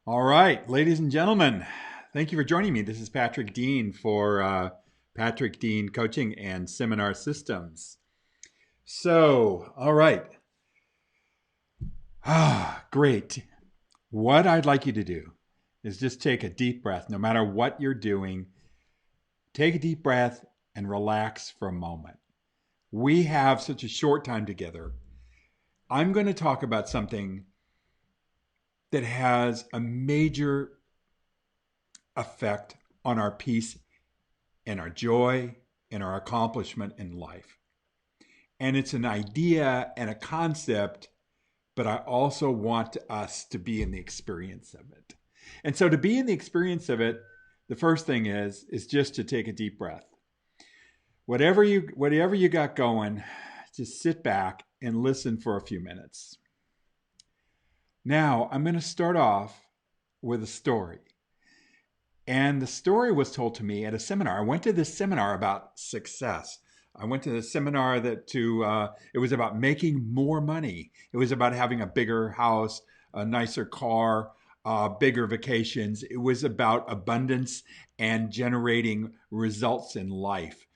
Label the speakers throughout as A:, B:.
A: All right, ladies and gentlemen, thank you for joining me. This is Patrick Dean for Patrick Dean Coaching and Seminar Systems. All right. Great. What I'd like you to do is just take a deep breath. No matter what you're doing, take a deep breath and relax for a moment. We have such a short time together. I'm going to talk about something that has a major effect on our peace and our joy and our accomplishment in life. And it's an idea and a concept, but I also want us to be in the experience of it. And so to be in the experience of it, the first thing is just to take a deep breath. Whatever you got going, just sit back and listen for a few minutes. Now, I'm going to start off with a story. And the story was told to me at a seminar. I went to this seminar about success. I went to the seminar it was about making more money. It was about having a bigger house, a nicer car, bigger vacations. It was about abundance and generating results in life.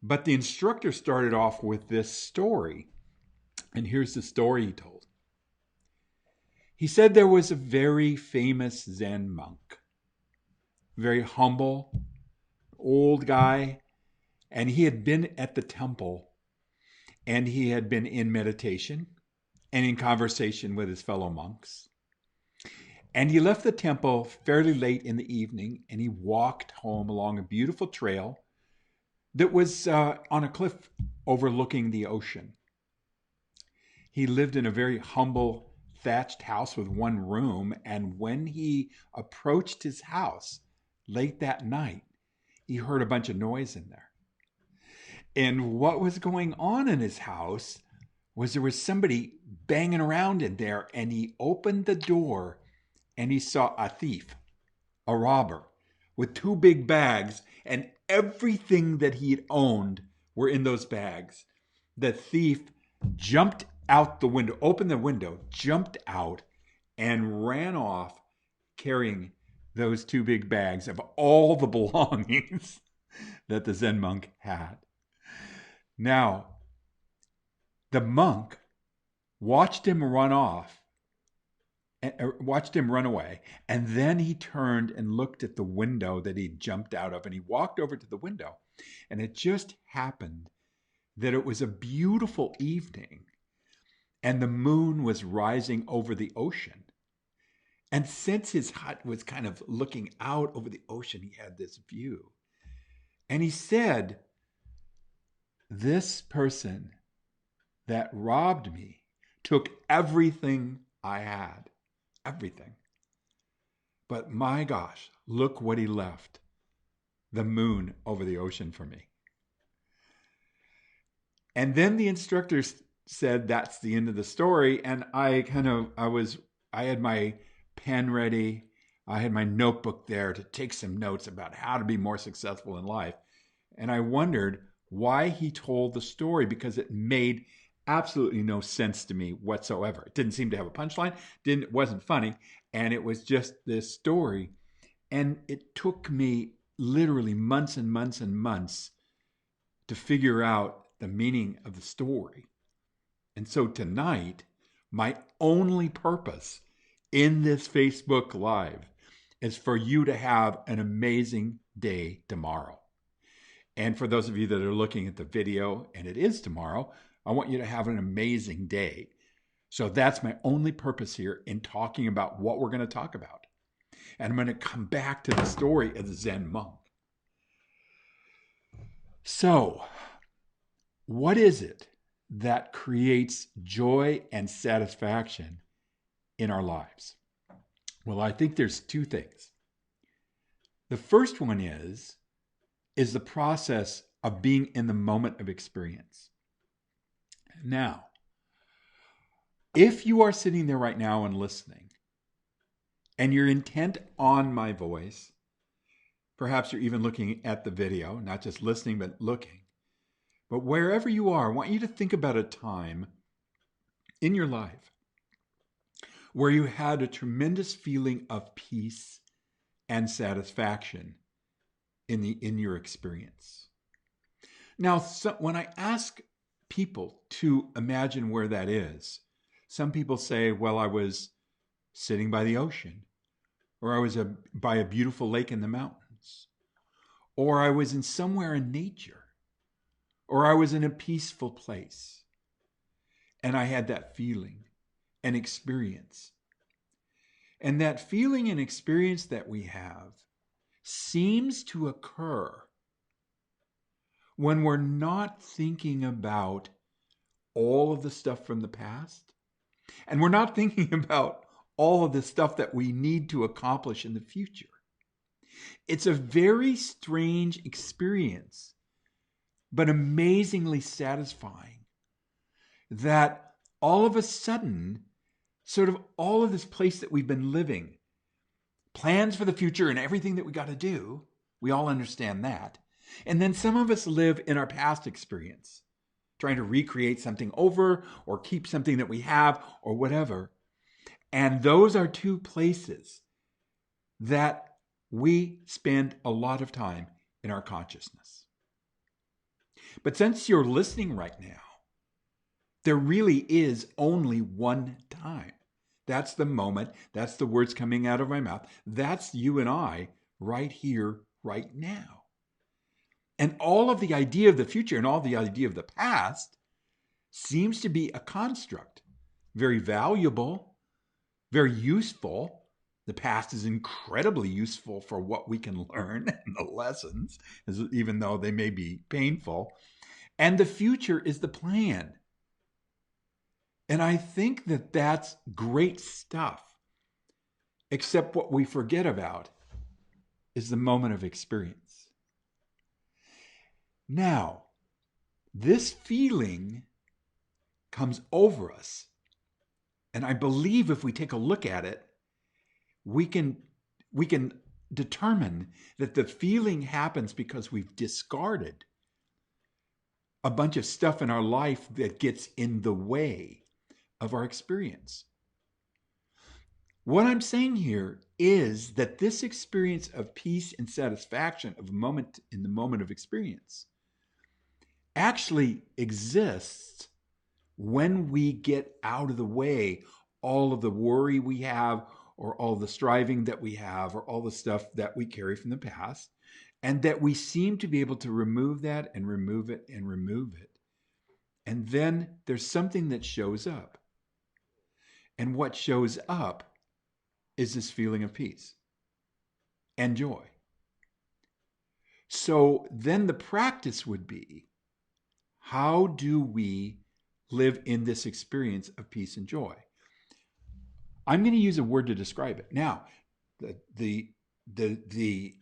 A: But the instructor started off with this story. And here's the story he told. He said there was a very famous Zen monk, very humble, old guy, and he had been at the temple and he had been in meditation and in conversation with his fellow monks. And he left the temple fairly late in the evening and he walked home along a beautiful trail that was on a cliff overlooking the ocean. He lived in a very humble thatched house with one room, and when he approached his house late that night, he heard a bunch of noise in there. And what was going on in his house was there was somebody banging around in there, and he opened the door and he saw a thief, a robber, with two big bags, and everything that he had owned were in those bags. The thief jumped out the window, opened the window, jumped out, and ran off carrying those two big bags of all the belongings that the Zen monk had. Now, the monk watched him run away, and then he turned and looked at the window that he jumped out of, and he walked over to the window, and it just happened that it was a beautiful evening, and the moon was rising over the ocean. And since his hut was kind of looking out over the ocean, he had this view. And he said, "This person that robbed me took everything I had, everything. But my gosh, look what he left, the moon over the ocean for me." And then the instructor said, "That's the end of the story." And I had my pen ready. I had my notebook there to take some notes about how to be more successful in life. And I wondered why he told the story, because it made absolutely no sense to me whatsoever. It didn't seem to have a punchline. It wasn't funny. And it was just this story. And it took me literally months and months and months to figure out the meaning of the story. And so tonight, my only purpose in this Facebook Live is for you to have an amazing day tomorrow. And for those of you that are looking at the video, and it is tomorrow, I want you to have an amazing day. So that's my only purpose here in talking about what we're going to talk about. And I'm going to come back to the story of the Zen monk. So, what is it that creates joy and satisfaction in our lives? Well, I think there's two things. The first one is the process of being in the moment of experience. Now, if you are sitting there right now and listening, and you're intent on my voice, perhaps you're even looking at the video, not just listening, but looking. But wherever you are, I want you to think about a time in your life where you had a tremendous feeling of peace and satisfaction in your experience. Now, when I ask people to imagine where that is, some people say, well, I was sitting by the ocean, or I was by a beautiful lake in the mountains, or I was in somewhere in nature, or I was in a peaceful place, and I had that feeling and experience. And that feeling and experience that we have seems to occur when we're not thinking about all of the stuff from the past, and we're not thinking about all of the stuff that we need to accomplish in the future. It's a very strange experience, but amazingly satisfying, that all of a sudden, sort of all of this place that we've been living, plans for the future and everything that we got to do, we all understand that. And then some of us live in our past experience, trying to recreate something over or keep something that we have or whatever. And those are two places that we spend a lot of time in our consciousness. But since you're listening right now, there really is only one time. That's the moment. That's the words coming out of my mouth. That's you and I right here, right now. And all of the idea of the future and all the idea of the past seems to be a construct. Very valuable, very useful. The past is incredibly useful for what we can learn and the lessons, even though they may be painful. And the future is the plan. And I think that that's great stuff. Except what we forget about is the moment of experience. Now, this feeling comes over us. And I believe if we take a look at it, we can determine that the feeling happens because we've discarded a bunch of stuff in our life that gets in the way of our experience. What I'm saying here is that this experience of peace and satisfaction of a moment in the moment of experience actually exists when we get out of the way all of the worry we have, or all the striving that we have, or all the stuff that we carry from the past, and that we seem to be able to remove that and remove it and remove it. And then there's something that shows up. And what shows up is this feeling of peace and joy. So then the practice would be, how do we live in this experience of peace and joy? I'm going to use a word to describe it. Now, the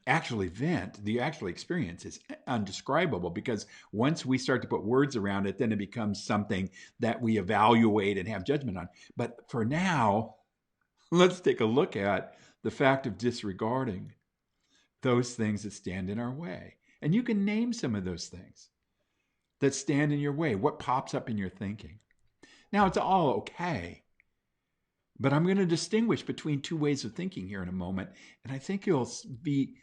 A: actual event, the actual experience is undescribable, because once we start to put words around it, then it becomes something that we evaluate and have judgment on. But for now, let's take a look at the fact of disregarding those things that stand in our way. And you can name some of those things that stand in your way. What pops up in your thinking? Now, it's all okay, but I'm going to distinguish between two ways of thinking here in a moment. And I think you'll be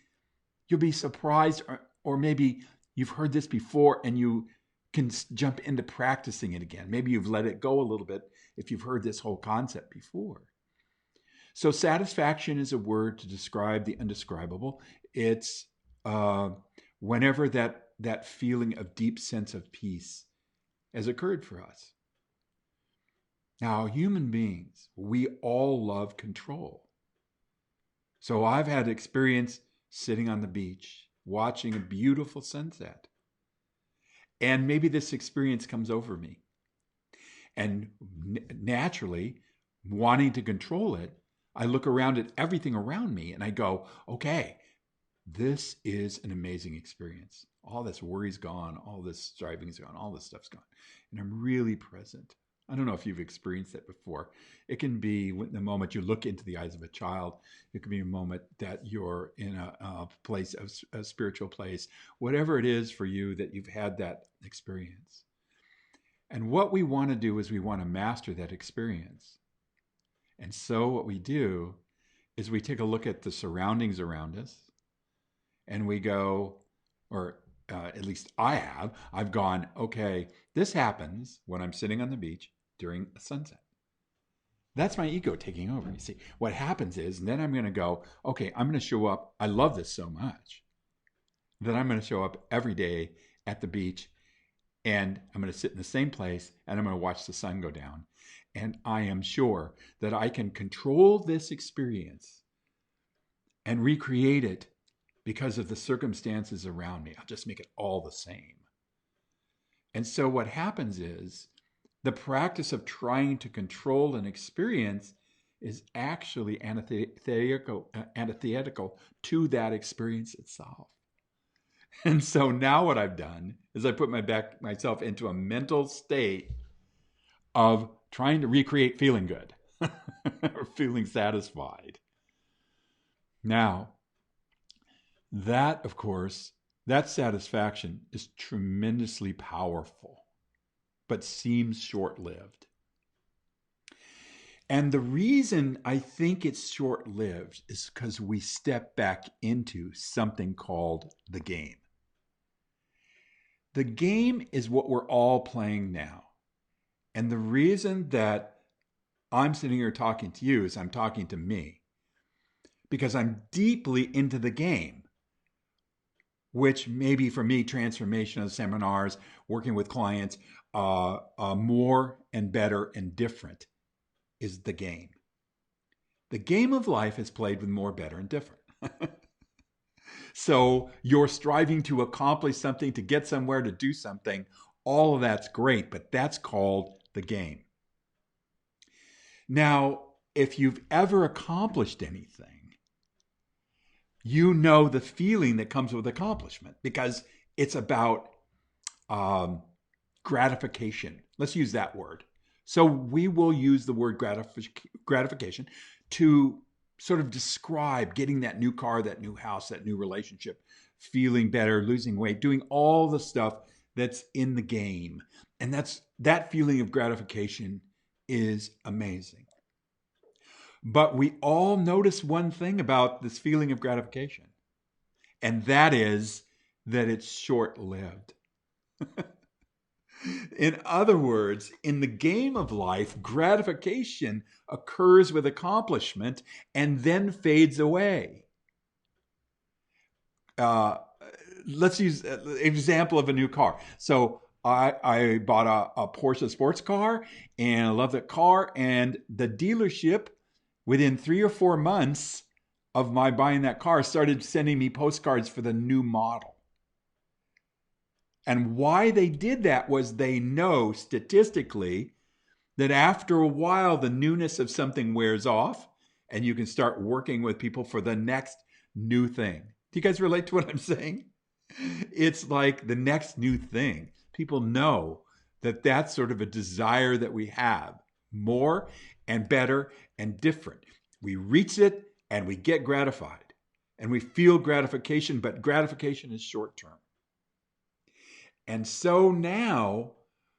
A: surprised, or maybe you've heard this before and you can jump into practicing it again. Maybe you've let it go a little bit if you've heard this whole concept before. So satisfaction is a word to describe the undescribable. It's whenever that feeling of deep sense of peace has occurred for us. Now, human beings, we all love control. So I've had experience sitting on the beach, watching a beautiful sunset. And maybe this experience comes over me. And naturally, wanting to control it, I look around at everything around me and I go, okay, this is an amazing experience. All this worry's gone, all this striving's gone, all this stuff's gone. And I'm really present. I don't know if you've experienced that before. It can be the moment you look into the eyes of a child. It can be a moment that you're in a place, a spiritual place, whatever it is for you that you've had that experience. And what we want to do is we want to master that experience. And so what we do is we take a look at the surroundings around us and we go, or at least I've gone, okay, this happens when I'm sitting on the beach during a sunset. That's my ego taking over. You see, what happens is, and then I'm going to go, okay, I'm going to show up. I love this so much that I'm going to show up every day at the beach, and I'm going to sit in the same place and I'm going to watch the sun go down. And I am sure that I can control this experience and recreate it because of the circumstances around me. I'll just make it all the same. And so what happens is the practice of trying to control an experience is actually antithetical to that experience itself. And so now what I've done is I put myself into a mental state of trying to recreate feeling good or feeling satisfied. Now, that, of course, that satisfaction is tremendously powerful, but seems short-lived. And the reason I think it's short-lived is because we step back into something called the game. The game is what we're all playing now. And the reason that I'm sitting here talking to you is I'm talking to me because I'm deeply into the game, which maybe for me, transformational seminars, working with clients, more and better and different is the game. The game of life is played with more, better, and different. So you're striving to accomplish something, to get somewhere, to do something. All of that's great, but that's called the game. Now, if you've ever accomplished anything, you know the feeling that comes with accomplishment because it's about gratification. Let's use that word. So we will use the word gratification to sort of describe getting that new car, that new house, that new relationship, feeling better, losing weight, doing all the stuff that's in the game. And that feeling of gratification is amazing. But we all notice one thing about this feeling of gratification, and that is that it's short-lived. In other words, in the game of life, gratification occurs with accomplishment and then fades away. Let's use an example of a new car. So I bought a Porsche sports car, and I love that car. And the dealership, within 3 or 4 months of my buying that car, started sending me postcards for the new model. And why they did that was they know statistically that after a while, the newness of something wears off and you can start working with people for the next new thing. Do you guys relate to what I'm saying? It's like the next new thing. People know that that's sort of a desire that we have, more and better and different. We reach it and we get gratified and we feel gratification, but gratification is short term. And so now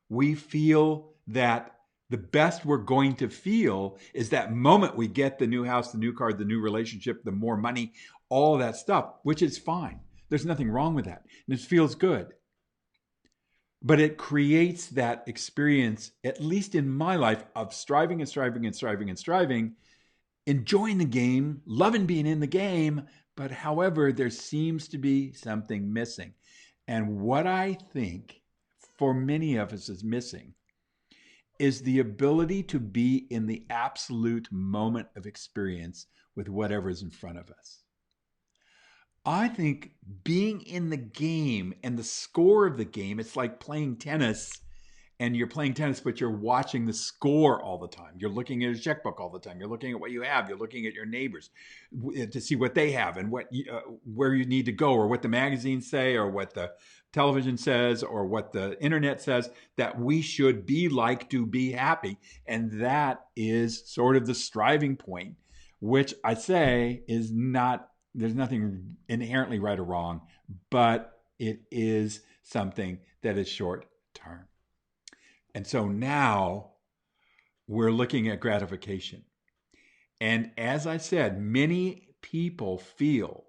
A: we feel that the best we're going to feel is that moment we get the new house, the new car, the new relationship, the more money, all of that stuff, which is fine. There's nothing wrong with that. And it feels good. But it creates that experience, at least in my life, of striving and striving and striving and striving, enjoying the game, loving being in the game. But however, there seems to be something missing. And what I think for many of us is missing is the ability to be in the absolute moment of experience with whatever is in front of us. I think being in the game and the score of the game, it's like playing tennis, and you're playing tennis, but you're watching the score all the time. You're looking at your checkbook all the time. You're looking at what you have. You're looking at your neighbors to see what they have and where you need to go, or what the magazines say, or what the television says, or what the internet says that we should be like to be happy. And that is sort of the striving point, which I say is not, there's nothing inherently right or wrong, but it is something that is short term. And so now we're looking at gratification. And as I said, many people feel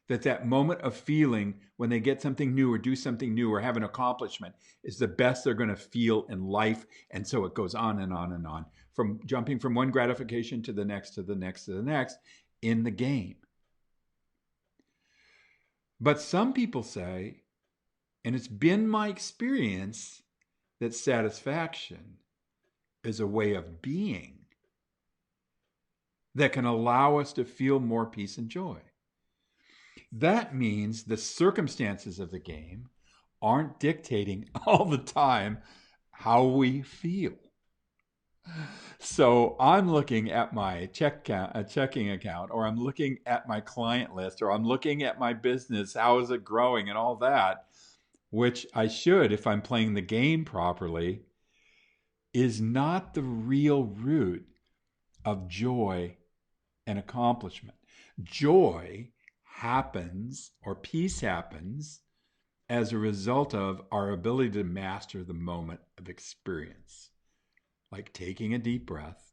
A: that that moment of feeling when they get something new or do something new or have an accomplishment is the best they're going to feel in life. And so it goes on and on and on, from jumping from one gratification to the next, to the next, to the next in the game. But some people say, and it's been my experience, that satisfaction is a way of being that can allow us to feel more peace and joy. That means the circumstances of the game aren't dictating all the time how we feel. So I'm looking at my checking account, or I'm looking at my client list, or I'm looking at my business, how is it growing, and all that, which I should if I'm playing the game properly, is not the real root of joy and accomplishment. Joy happens, or peace happens, as a result of our ability to master the moment of experience, like taking a deep breath,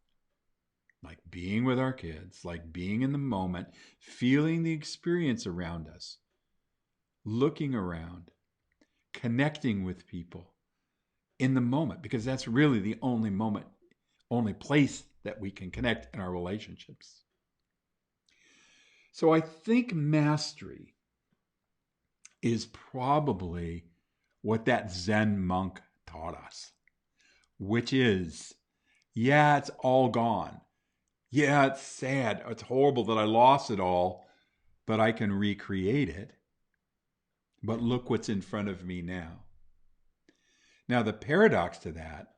A: like being with our kids, like being in the moment, feeling the experience around us, looking around, connecting with people in the moment, because that's really the only moment, only place that we can connect in our relationships. So I think mastery is probably what that Zen monk taught us, which is, yeah, it's all gone. Yeah, it's sad. It's horrible that I lost it all, but I can recreate it. But look what's in front of me now. Now, the paradox to that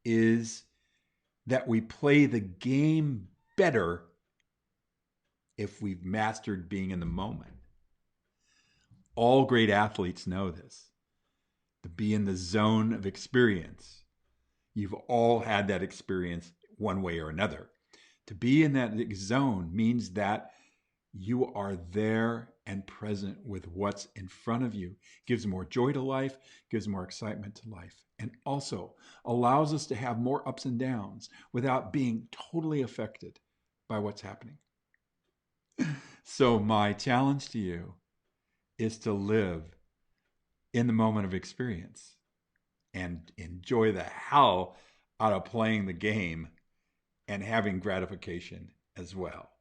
A: is that we play the game better if we've mastered being in the moment. All great athletes know this. To be in the zone of experience. You've all had that experience one way or another. To be in that zone means that you are there and present with what's in front of you. Gives more joy to life, gives more excitement to life, and also allows us to have more ups and downs without being totally affected by what's happening. So my challenge to you is to live in the moment of experience and enjoy the hell out of playing the game and having gratification as well.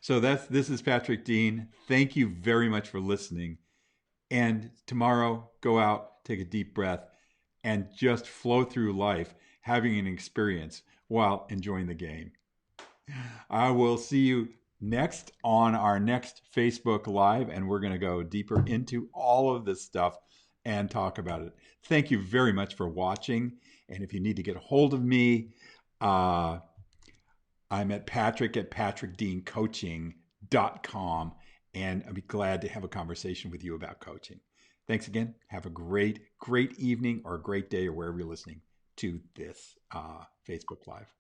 A: So this is Patrick Dean. Thank you very much for listening. And tomorrow, go out, take a deep breath, and just flow through life, having an experience while enjoying the game. I will see you next on our next Facebook Live, and we're going to go deeper into all of this stuff and talk about it. Thank you very much for watching. And if you need to get a hold of me, I'm at patrickdeancoaching.com, and I'd be glad to have a conversation with you about coaching. Thanks again. Have a great evening or a great day, or wherever you're listening to this Facebook Live.